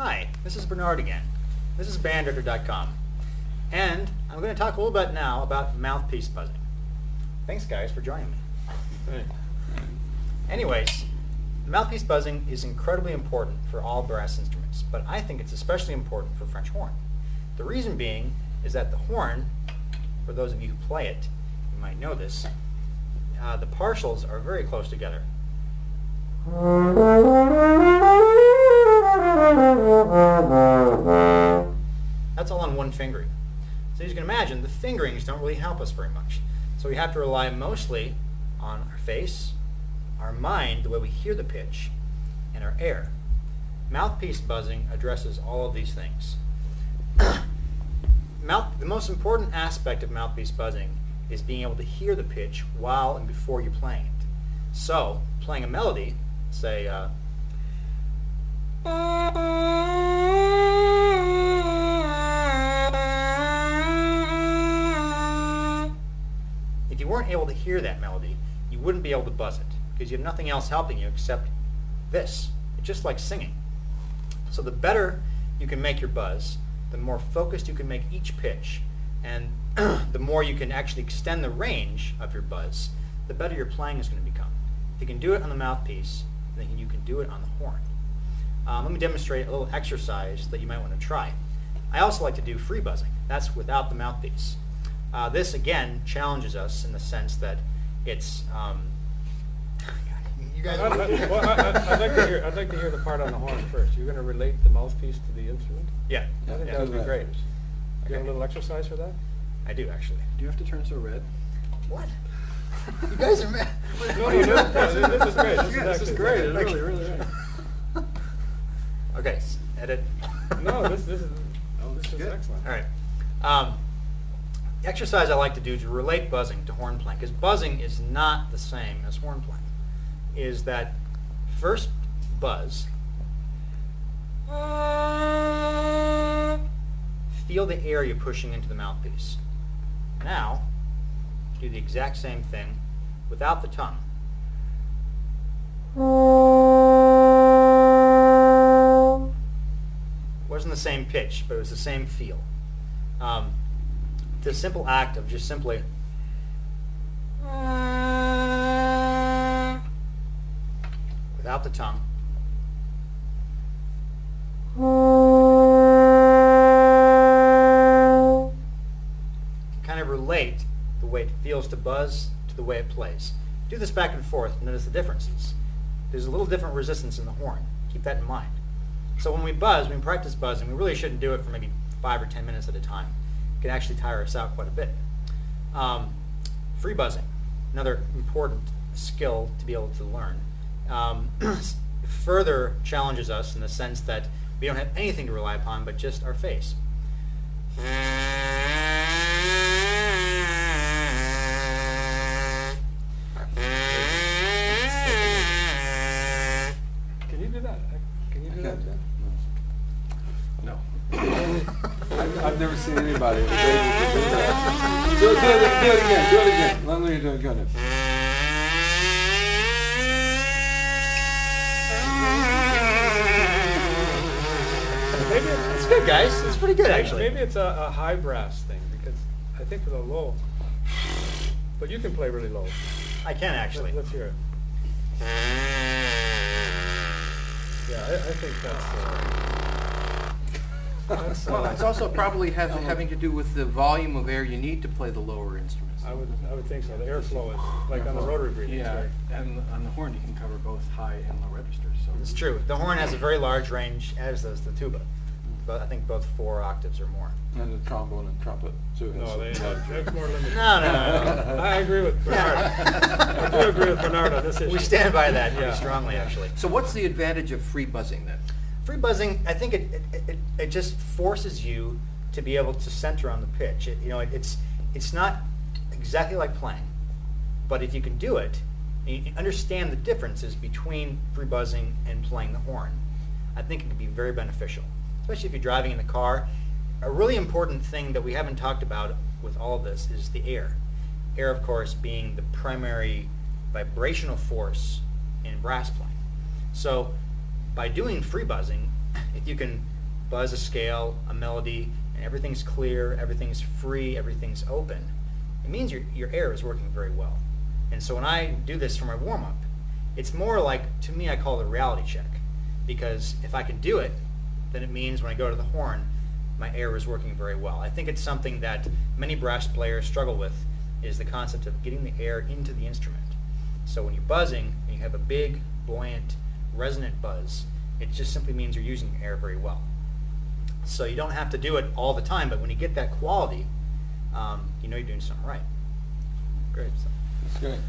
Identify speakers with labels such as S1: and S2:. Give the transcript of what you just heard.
S1: Hi, this is Bernard again. This is bandeditor.com. And I'm going to talk a little bit now about mouthpiece buzzing. Thanks guys for joining me.
S2: Hey.
S1: Anyways, mouthpiece buzzing is incredibly important for all brass instruments, but I think it's especially important for French horn. The reason being is that the horn, for those of you who play it, you might know this, the partials are very close together. That's all on one fingering. So as you can imagine, the fingerings don't really help us very much. So we have to rely mostly on our face, our mind, the way we hear the pitch, and our air. Mouthpiece buzzing addresses all of these things. The most important aspect of mouthpiece buzzing is being able to hear the pitch while and before you're playing it. So, playing a melody, say, if you weren't able to hear that melody, you wouldn't be able to buzz it, because you have nothing else helping you except this. It's just like singing. So the better you can make your buzz, the more focused you can make each pitch, and the more you can actually extend the range of your buzz, the better your playing is going to become. If you can do it on the mouthpiece, then you can do it on the horn. Let me demonstrate a little exercise that you might want to try. I also like to do free buzzing. That's without the mouthpiece. This again challenges us in the sense that it's you guys.
S2: I'd like to hear the part on the horn first. You're going to relate the mouthpiece to the instrument.
S1: Yeah,
S2: I think
S1: yeah.
S2: that would be great.
S1: Okay.
S2: Do you have a little exercise for that?
S1: I do actually.
S3: Do you have to turn so red?
S1: What? You guys are mad.
S2: No, you don't. This is great.
S3: This is great. It really, really is.
S1: Okay, edit.
S2: No, this is
S3: good.
S2: excellent.
S1: All right. The exercise I like to do to relate buzzing to horn playing, because buzzing is not the same as horn playing, is that first buzz, feel the air you're pushing into the mouthpiece. Now, do the exact same thing without the tongue. Wasn't the same pitch, but it was the same feel. The simple act of just simply without the tongue, kind of relate the way it feels to buzz to the way it plays. Do this back and forth, notice the differences. There's a little different resistance in the horn. Keep that in mind. So when we buzz, when we practice buzzing, we really shouldn't do it for maybe 5 or 10 minutes at a time. It can actually tire us out quite a bit. Free buzzing, another important skill to be able to learn, further challenges us in the sense that we don't have anything to rely upon but just our face.
S2: Can you do that? Can you do that?
S3: No. I've never seen anybody who's able to do that. Do it again. Do it again. Let me do it again.
S1: Maybe it's good, guys. It's pretty good, actually.
S2: Maybe it's a high brass thing, because I think for the low, but you can play really low.
S1: I can actually.
S2: Let's hear it. Yeah, I think that's
S4: Well, it's also probably having to do with the volume of air you need to play the lower instruments.
S2: I would think so. The airflow is like on the rotary breathing.
S3: Yeah, and on the horn you can cover both high and low registers. So
S1: It's true. The horn has a very large range, as does the tuba. But I think both 4 octaves or more.
S3: And the trombone and trumpet too.
S2: No, they're more limited.
S1: No.
S2: I agree with Bernard. I do agree with Bernard on this issue.
S1: We stand by that pretty strongly, actually.
S4: So what's the advantage of free buzzing then?
S1: Free buzzing, I think it just forces you to be able to center on the pitch. It's not exactly like playing, but if you can do it, and you understand the differences between free buzzing and playing the horn, I think it can be very beneficial, especially if you're driving in the car. A really important thing that we haven't talked about with all of this is the air. Air, of course, being the primary vibrational force in brass playing. So by doing free buzzing, if you can buzz a scale, a melody, and everything's clear, everything's free, everything's open, it means your air is working very well. And so when I do this for my warm-up, it's more like, to me, I call it a reality check. Because if I can do it, then it means when I go to the horn, my air is working very well. I think it's something that many brass players struggle with, is the concept of getting the air into the instrument. So when you're buzzing and you have a big, buoyant, resonant buzz, it just simply means you're using your air very well. So you don't have to do it all the time, but when you get that quality, you know you're doing something right. Great.
S3: That's great.